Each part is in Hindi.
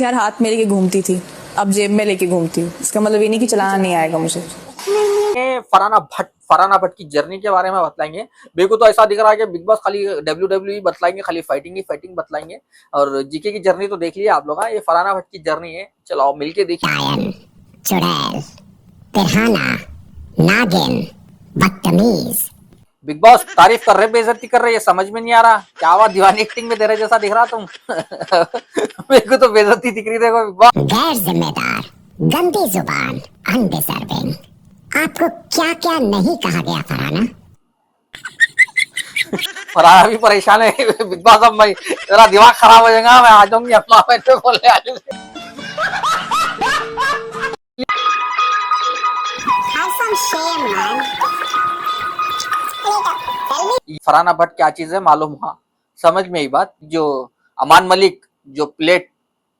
यार हाथ में लेके घूमती थी, अब जेब में लेके घूमती हूँ। इसका मतलब ये नहीं कि चलाना नहीं आएगा मुझे। फरहाना भट्ट की जर्नी के बारे में बतलाएंगे। मेरे को तो ऐसा दिख रहा है कि बिग बॉस खाली WWE बतलाएंगे, खाली फाइटिंग ही फाइटिंग बतलाएंगे। और जीके की जर्नी तो देख लिया आप लोग। ये फरहाना भट्ट की जर्नी है, चलो आओ मिलके देखिए। टायन, चुड़ैल, तिरहाना, नागिन, बदतमीज। बिग बॉस तारीफ कर रहे बेइज्जती कर रहे, ये समझ में नहीं आ रहा क्या हुआ। दीवानी एक्टिंग में दे रहे जैसा दिख रहा तुम। मेरे को तो बेइज्जती दिख रही, देखो बिग बॉस। गैर जिम्मेदार, गंदी जुबान, अनडिजर्विंग। आपको क्या क्या नहीं कहा गया फरहाना? फरहाना भी परेशान है। बिग बॉस अब मैं तेरा दिमाग खराब हो जाएगा, मैं आ जाऊंगी अपना पैसे बोलने आने से। Have some shame, man. Farhana Bhatt क्या चीज है मालूम हुआ, समझ में आई बात। जो अमान मलिक जो प्लेट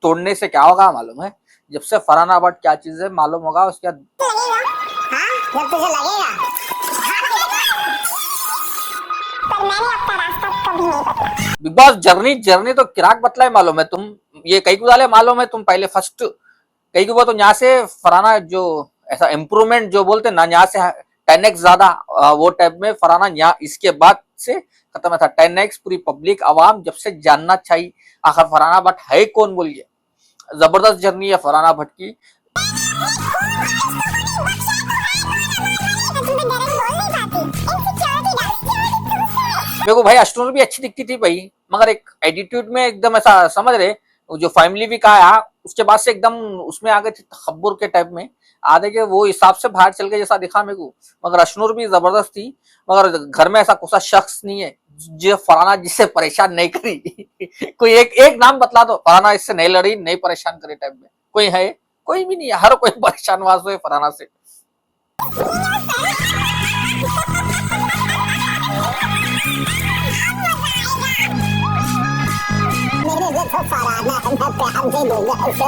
तोड़ने से क्या होगा मालूम है, जब से फरहाना भट्ट क्या चीज है मालूम होगा उसके बाद। जब तुझे लगेगा, पर मैंने अपना रास्ता कभी नहीं बदला। बिग बॉस जर्नी जर्नी तो किराक बतलाए मालूम है तुम। ये कई को डाले मालूम है तुम, पहले फर्स्ट कई को तो यहाँ से फरहाना जो ऐसा इम्प्रूवमेंट जो बोलते ना, यहाँ से 10x ज्यादा वो टाइप में फरहाना यहाँ इसके बाद से खत्म था। 10x पूरी पब्लिक आवाम जब से जानना चाहिए आखिर फरहाना भट्ट है कौन बोलिए। जबरदस्त जर्नी है फरहाना भट्ट की। देखो भाई अस्ट्रोनर भी अच्छी दिखती थी भाई, मगर एक एटीट्यूड में एकदम ऐसा समझ रहे, जो फैमिली भी कहा उसके बाद से एकदम उसमें आ गए थे तकब्बुर के टाइप में आधे के, वो हिसाब से बाहर चल गए जैसा दिखा मेरे को। मगर अश्नूर भी जबरदस्त थी, मगर घर में ऐसा कोई शख्स नहीं है जो फरहाना जिससे परेशान नहीं करी। कोई एक नाम बतला दो, फरहाना इससे नहीं लड़ी नहीं परेशान करे टाइप में कोई है? कोई भी नहीं है, हर कोई परेशान वास हुए फरहाना से। मेरे लिए तो फरहाना है, मैं प्यार दे दूंगा उसे,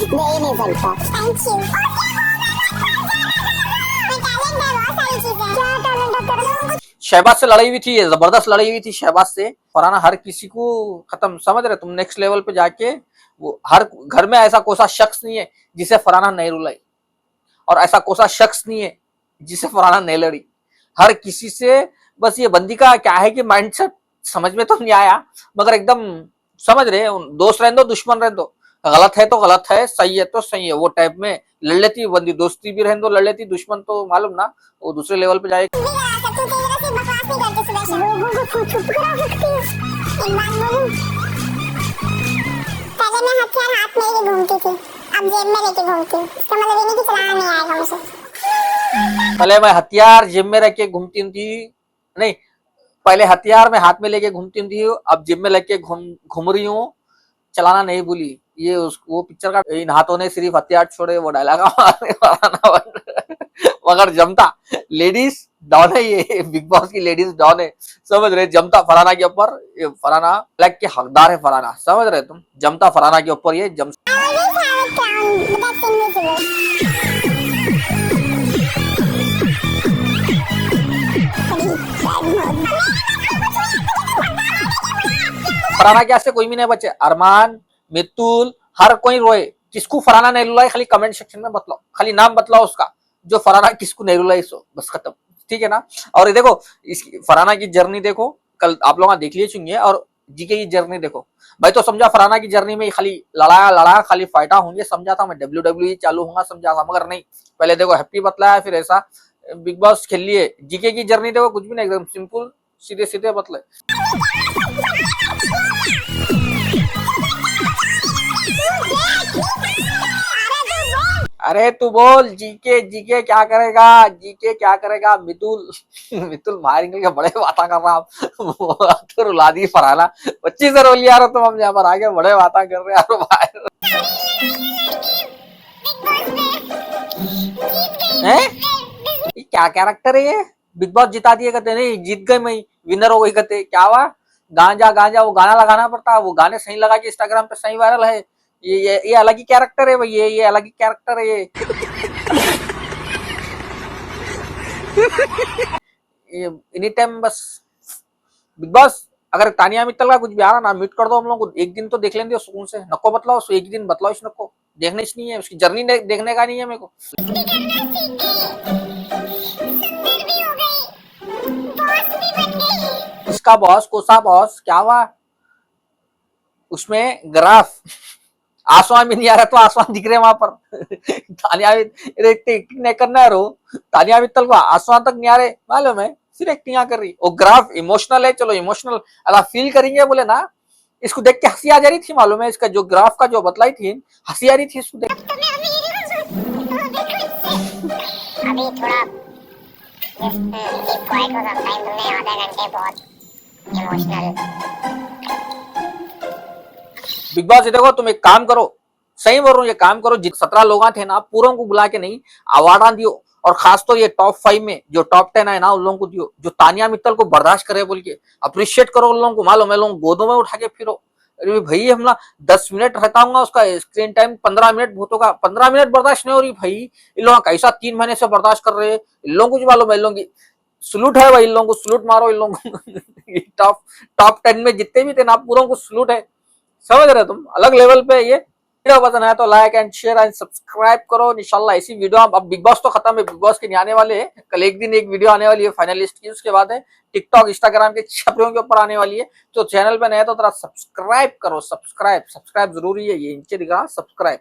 दे ही नहीं सकता। Thank you. शहबाज से लड़ाई हुई थी, ये जबरदस्त लड़ाई हुई थी शहबाज से। फरहाना हर किसी को खत्म, समझ रहे तुम। नेक्स्ट लेवल पे जाके वो हर घर में ऐसा कोसा शख्स नहीं है जिसे फरहाना नहीं रुलाई, और ऐसा कोसा शख्स नहीं है जिसे फरहाना नहीं लड़ी। हर किसी से बस ये बंदी का क्या है कि माइंडसेट समझ में तो नहीं आया, मगर एकदम समझ रहे, दोस्त रहने दो दुश्मन रहने दो, गलत है तो गलत है, सही है तो सही है, वो टाइप में लड़ लेती बंदी। दोस्ती भी रहने दो लड़ लेती, दुश्मन तो मालूम ना वो दूसरे लेवल पे जाए। पहले मैं हथियार हाथ में लेके घूमती थी, अब जेब में लेके घूमती हूँ। इसका मतलब ये नहीं कि चलाना नहीं आएगा मुझे। पहले मैं हथियार जेब में रख के घूमती थी, नहीं पहले हथियार में हाथ में लेके घूमती थी, अब जेब में लेके घूम रही हूँ, चलाना नहीं भूली। ये वो पिक्चर का इन हाथों ने सिर्फ हथियार छोड़े वो डायलॉग मगर जमता लेडीज डॉन है, ये बिग बॉस की लेडीज डॉन है, समझ रहे। जमता फरहाना के ऊपर, ये फरहाना फ्लैग के हकदार है फरहाना, समझ रहे तुम। जमता फरहाना के ऊपर ये जम। फरहाना के से कोई भी नहीं बचे, अरमान मितुल हर कोई रोए। किसको फरहाना नहीं रुलाई खाली कमेंट सेक्शन में बतलाओ, खाली नाम बतलाओ उसका जो फरहाना किसको नहीं रुलाई, सो बस खत्म, ठीक है ना। और ये देखो इसकी फरहाना की जर्नी देखो, कल आप लोग देख लिए चुनिए, और जीके की जर्नी देखो भाई। तो समझा फरहाना की जर्नी में खाली लड़ाया खाली फाइटा होंगे, समझा था मैं WWE चालू होगा समझा था, मगर नहीं। पहले देखो हैप्पी बतलाया, फिर ऐसा बिग बॉस खेल लिए। जीके की जर्नी देखो कुछ भी नहीं, एकदम सिंपल सीधे सीधे बतले। अरे तू बोल जीके जीके क्या करेगा, जीके क्या करेगा। मितुल मितुल मारेंगे बड़े बातें कर रहा तो रुला दी फरहाना, 25 से रोल यार तुम, हम यहाँ पर आगे बड़े बातें कर रहे यार बाहर हैं। ये क्या कैरेक्टर है ये? बिग बॉस जिता दिए कहते नहीं, जीत गए मैं विनर हो गई कहते, क्या हुआ? गांजा गांजा वो गाना लगाना पड़ता है, वो गाने सही लगा के इंस्टाग्राम पे सही वायरल है। ये अलग ही कैरेक्टर है भाई, ये अलग ही कैरेक्टर है ये एनी टाइम बस बिग बॉस अगर तानिया मित्तल का कुछ भी आ रहा ना, म्यूट कर दो हम लोग को, एक दिन तो देख लेंगे सुकून से, नको बतलाओ उसको, एक दिन बतलाओ, इस नको देखने नहीं है, उसकी जर्नी देखने का नहीं है मेरे को। इसका बॉस कोसा बॉस क्या हुआ, उसमें ग्राफ आसमान भी नहीं आ रहा तो आसमान दिख रहे वहां पर तानिया एक्टिंग नहीं करना है रो, तानिया मित्तल को आसमान तक नहीं आ रहे मालूम है, सिर्फ एक्टिंग कर रही। वो ग्राफ इमोशनल है, चलो इमोशनल अगर फील करेंगे बोले ना, इसको देख के हंसी आ जा रही थी मालूम है, इसका जो ग्राफ का जो बतलाई थी हंसी आ रही थी इसको देख। अभी थोड़ा क्वाइट हो सकता है, तुमने आधे घंटे बहुत इमोशनल। बिग बॉस ये देखो, तुम एक काम करो, सही बोल रहा हूँ, ये काम करो, 17 लोग थे ना, पूरों को बुला के नहीं अवार्ड दियो, और खास तो ये टॉप 5 में जो टॉप 10 है ना, उन लोगों को दियो, जो तानिया मित्तल को बर्दाश्त करे बोल के अप्रिशिएट करो उन लोगों को, मालूम है लोग गोदों में उठा के फिरो। अरे भाई हमला 10 मिनट रहता हूँ उसका स्क्रीन टाइम 15 मिनट बहुत होगा, 15 मिनट बर्दाश्त नहीं हो रही भाई, इन लोग कैसा 3 महीने से बर्दाश्त कर रहे हैं, इन लोगों को मालूम है, इन लोगों की सलूट है भाई, इन लोगों को सलूट मारो, इन लोगों को टॉप 10 में जितने भी थे ना, पूरों को सलूट है, समझ रहे तुम, अलग लेवल पे ये। वीडियो पसंद आया तो like and share and subscribe करो, इंशाल्लाह ऐसी वीडियो। अब बिग बॉस तो खत्म है, बिग बॉस के नहीं आने वाले हैं, कल एक दिन एक वीडियो आने वाली है फाइनलिस्ट की, उसके बाद है टिकटॉक इंस्टाग्राम के छपरियों के ऊपर आने वाली है। तो चैनल पे नए तो थोड़ा सब्सक्राइब करो, सब्सक्राइब जरूरी है, ये नीचे दिख रहा सब्सक्राइब।